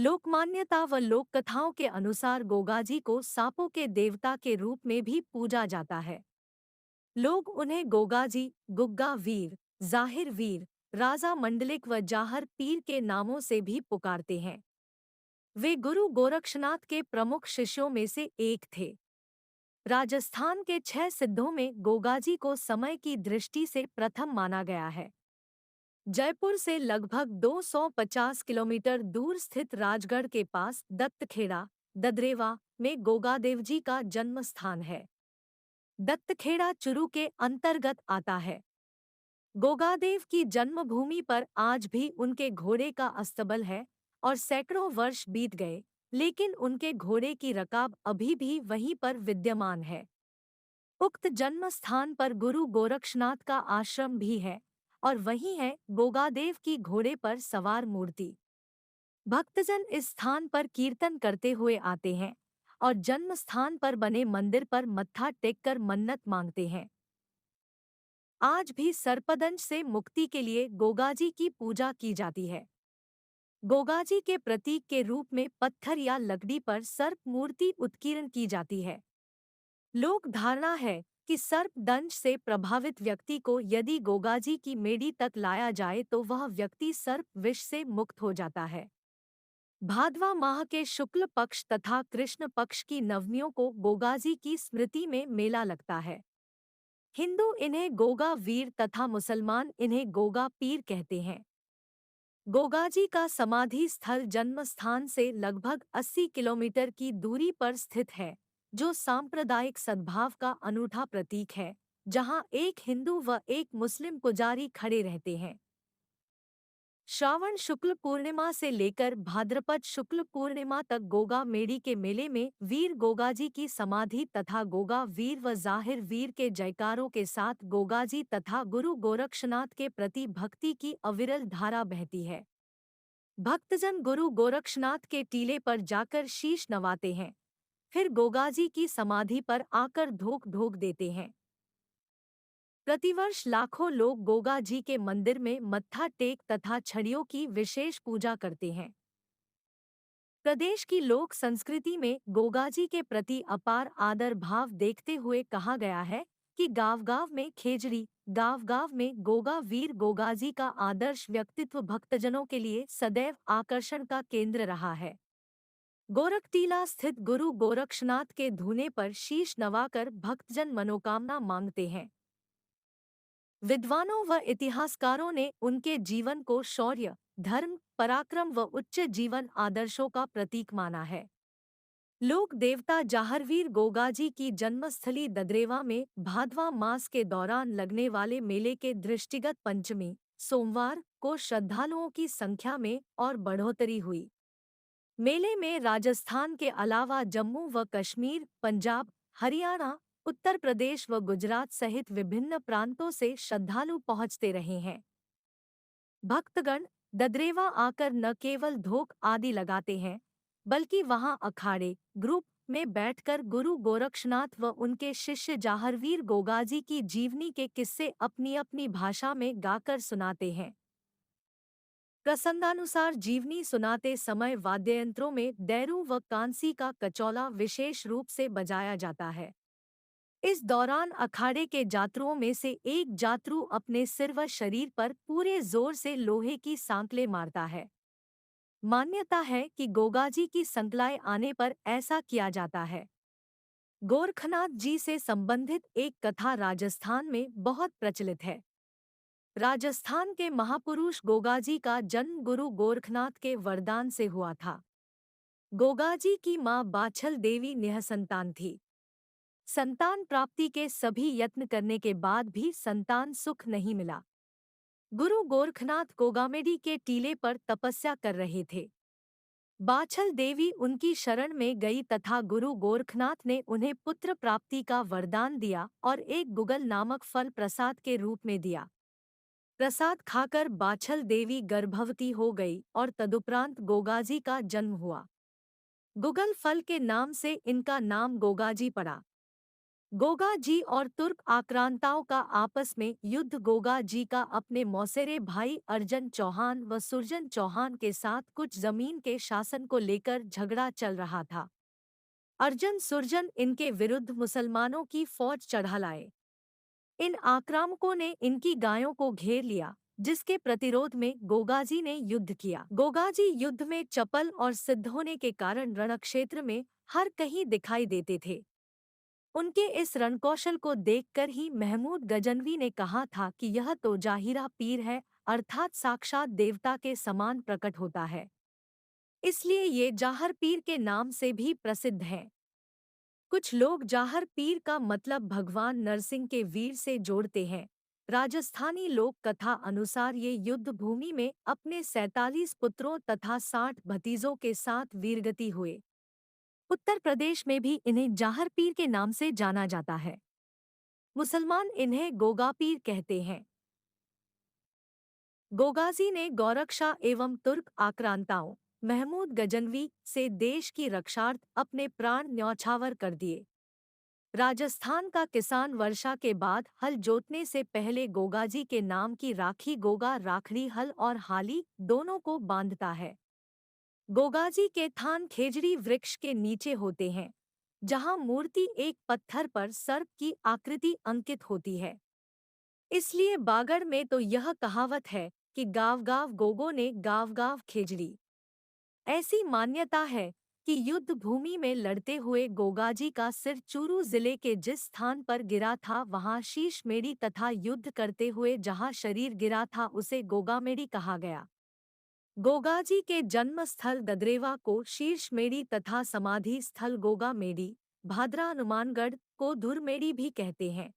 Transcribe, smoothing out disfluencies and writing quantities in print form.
लोकमान्यता व लोक कथाओं के अनुसार गोगाजी को सांपों के देवता के रूप में भी पूजा जाता है। लोग उन्हें गोगाजी, गुग्गा वीर, जाहिर वीर, राजा मंडलिक व जाहर पीर के नामों से भी पुकारते हैं। वे गुरु गोरक्षनाथ के प्रमुख शिष्यों में से एक थे। राजस्थान के 6 सिद्धों में गोगाजी को समय की दृष्टि से प्रथम माना गया है। जयपुर से लगभग 250 किलोमीटर दूर स्थित राजगढ़ के पास दत्तखेड़ा, ददरेवा में गोगादेव जी का जन्म स्थान है। दत्तखेड़ा चुरू के अंतर्गत आता है। गोगादेव की जन्मभूमि पर आज भी उनके घोड़े का अस्तबल है और सैकड़ों वर्ष बीत गए, लेकिन उनके घोड़े की रकाब अभी भी वहीं पर विद्यमान है। उक्त जन्म स्थान पर गुरु गोरक्षनाथ का आश्रम भी है और वहीं है गोगादेव की घोड़े पर सवार मूर्ति। भक्तजन इस स्थान पर कीर्तन करते हुए आते हैं और जन्म स्थान पर बने मंदिर पर मत्था टेककर मन्नत मांगते हैं। आज भी सर्पदंश से मुक्ति के लिए गोगाजी की पूजा की जाती है। गोगाजी के प्रतीक के रूप में पत्थर या लकड़ी पर सर्प मूर्ति उत्कीर्ण की जाती है। लोक धारणा है कि सर्प दंश से प्रभावित व्यक्ति को यदि गोगाजी की मेड़ी तक लाया जाए तो वह व्यक्ति सर्प विष से मुक्त हो जाता है। भादवा माह के शुक्ल पक्ष तथा कृष्ण पक्ष की नवमियों को गोगाजी की स्मृति में मेला लगता है। हिंदू इन्हें गोगा वीर तथा मुसलमान इन्हें गोगा पीर कहते हैं। गोगाजी का समाधि स्थल जन्म स्थान से लगभग 80 किलोमीटर की दूरी पर स्थित है, जो सांप्रदायिक सद्भाव का अनूठा प्रतीक है, जहां एक हिंदू व एक मुस्लिम पुजारी खड़े रहते हैं। श्रावण शुक्ल पूर्णिमा से लेकर भाद्रपद शुक्ल पूर्णिमा तक गोगा मेड़ी के मेले में वीर गोगाजी की समाधि तथा गोगा वीर व जाहिर वीर के जयकारों के साथ गोगाजी तथा गुरु गोरक्षनाथ के प्रति भक्ति की अविरल धारा बहती है। भक्तजन गुरु गोरक्षनाथ के टीले पर जाकर शीश नवाते हैं, फिर गोगाजी की समाधि पर आकर धोख धोख देते हैं। प्रतिवर्ष लाखों लोग गोगा जी के मंदिर में मत्था टेक तथा छड़ियों की विशेष पूजा करते हैं। प्रदेश की लोक संस्कृति में गोगाजी के प्रति अपार आदर भाव देखते हुए कहा गया है कि गाँव-गाँव में खेजड़ी, गाँव-गाँव में गोगा वीर गोगाजी का आदर्श व्यक्तित्व भक्तजनों के लिए सदैव आकर्षण का केंद्र रहा है। गोरखटीला स्थित गुरु गोरक्षनाथ के धूने पर शीश नवाकर भक्तजन मनोकामना मांगते हैं। विद्वानों व इतिहासकारों ने उनके जीवन को शौर्य, धर्म, पराक्रम व उच्च जीवन आदर्शों का प्रतीक माना है। लोक देवता जाहरवीर गोगाजी की जन्मस्थली ददरेवा में भादवा मास के दौरान लगने वाले मेले के दृष्टिगत पंचमी, सोमवार को श्रद्धालुओं की संख्या में और बढ़ोतरी हुई। मेले में राजस्थान के अलावा जम्मू व कश्मीर, पंजाब, हरियाणा, उत्तर प्रदेश व गुजरात सहित विभिन्न प्रांतों से श्रद्धालु पहुंचते रहे हैं। भक्तगण ददरेवा आकर न केवल धोख आदि लगाते हैं, बल्कि वहां अखाड़े, ग्रुप में बैठकर गुरु गोरक्षनाथ व उनके शिष्य जाहरवीर गोगाजी की जीवनी के किस्से अपनी अपनी भाषा में गाकर सुनाते हैं। प्रसंगानुसार जीवनी सुनाते समय वाद्ययंत्रों में दैरू व कांसी का कचौला विशेष रूप से बजाया जाता है। इस दौरान अखाड़े के जातरुओं में से एक जातरू अपने सिर व शरीर पर पूरे जोर से लोहे की सांकलें मारता है। मान्यता है कि गोगाजी की संकलाएं आने पर ऐसा किया जाता है। गोरखनाथ जी से संबंधित एक कथा राजस्थान में बहुत प्रचलित है। राजस्थान के महापुरुष गोगाजी का जन्म गुरु गोरखनाथ के वरदान से हुआ था। गोगाजी की मां बाछल देवी निःसंतान थी। संतान प्राप्ति के सभी यत्न करने के बाद भी संतान सुख नहीं मिला। गुरु गोरखनाथ गोगामेडी के टीले पर तपस्या कर रहे थे। बाछल देवी उनकी शरण में गई तथा गुरु गोरखनाथ ने उन्हें पुत्र प्राप्ति का वरदान दिया और एक गुगल नामक फल प्रसाद के रूप में दिया। प्रसाद खाकर बाछल देवी गर्भवती हो गई और तदुपरांत गोगाजी का जन्म हुआ। गुगल फल के नाम से इनका नाम गोगाजी पड़ा। गोगा जी और तुर्क आक्रांताओं का आपस में युद्ध। गोगा जी का अपने मौसेरे भाई अर्जन चौहान व सुरजन चौहान के साथ कुछ जमीन के शासन को लेकर झगड़ा चल रहा था। अर्जन सुरजन इनके विरुद्ध मुसलमानों की फौज चढ़ा लाए। इन आक्रामकों ने इनकी गायों को घेर लिया, जिसके प्रतिरोध में गोगाजी ने युद्ध किया। गोगाजी युद्ध में चपल और सिद्ध होने के कारण रणक्षेत्र में हर कहीं दिखाई देते थे। उनके इस रणकौशल को देखकर ही महमूद गजनवी ने कहा था कि यह तो जाहिरा पीर है, अर्थात साक्षात देवता के समान प्रकट होता है। इसलिए ये जाहर पीर के नाम से भी प्रसिद्ध है। कुछ लोग जाहर पीर का मतलब भगवान नरसिंह के वीर से जोड़ते हैं। राजस्थानी लोक कथा अनुसार ये युद्ध भूमि में अपने 47 पुत्रों तथा 60 भतीजों के साथ वीरगति हुए। उत्तर प्रदेश में भी इन्हें जाहर पीर के नाम से जाना जाता है। मुसलमान इन्हें गोगा पीर कहते हैं। गोगाजी ने गौरक्षा एवं तुर्क आक्रांताओं महमूद गजनवी से देश की रक्षार्थ अपने प्राण न्यौछावर कर दिए। राजस्थान का किसान वर्षा के बाद हल जोतने से पहले गोगाजी के नाम की राखी गोगा राखड़ी हल और हाली दोनों को बांधता है। गोगाजी के थान खेजड़ी वृक्ष के नीचे होते हैं, जहां मूर्ति एक पत्थर पर सर्प की आकृति अंकित होती है। इसलिए बागड़ में तो यह कहावत है कि गाँव गाँव गोगो ने गाँव गाँव खेजड़ी। ऐसी मान्यता है कि युद्ध भूमि में लड़ते हुए गोगाजी का सिर चूरू जिले के जिस स्थान पर गिरा था वहां शीशमेड़ी तथा युद्ध करते हुए जहां शरीर गिरा था उसे गोगामेड़ी कहा गया। गोगाजी के जन्म स्थल गदरेवा को शीर्षमेड़ी तथा समाधि स्थल गोगामेड़ी भादरा हनुमानगढ़ को धुरमेड़ी भी कहते हैं।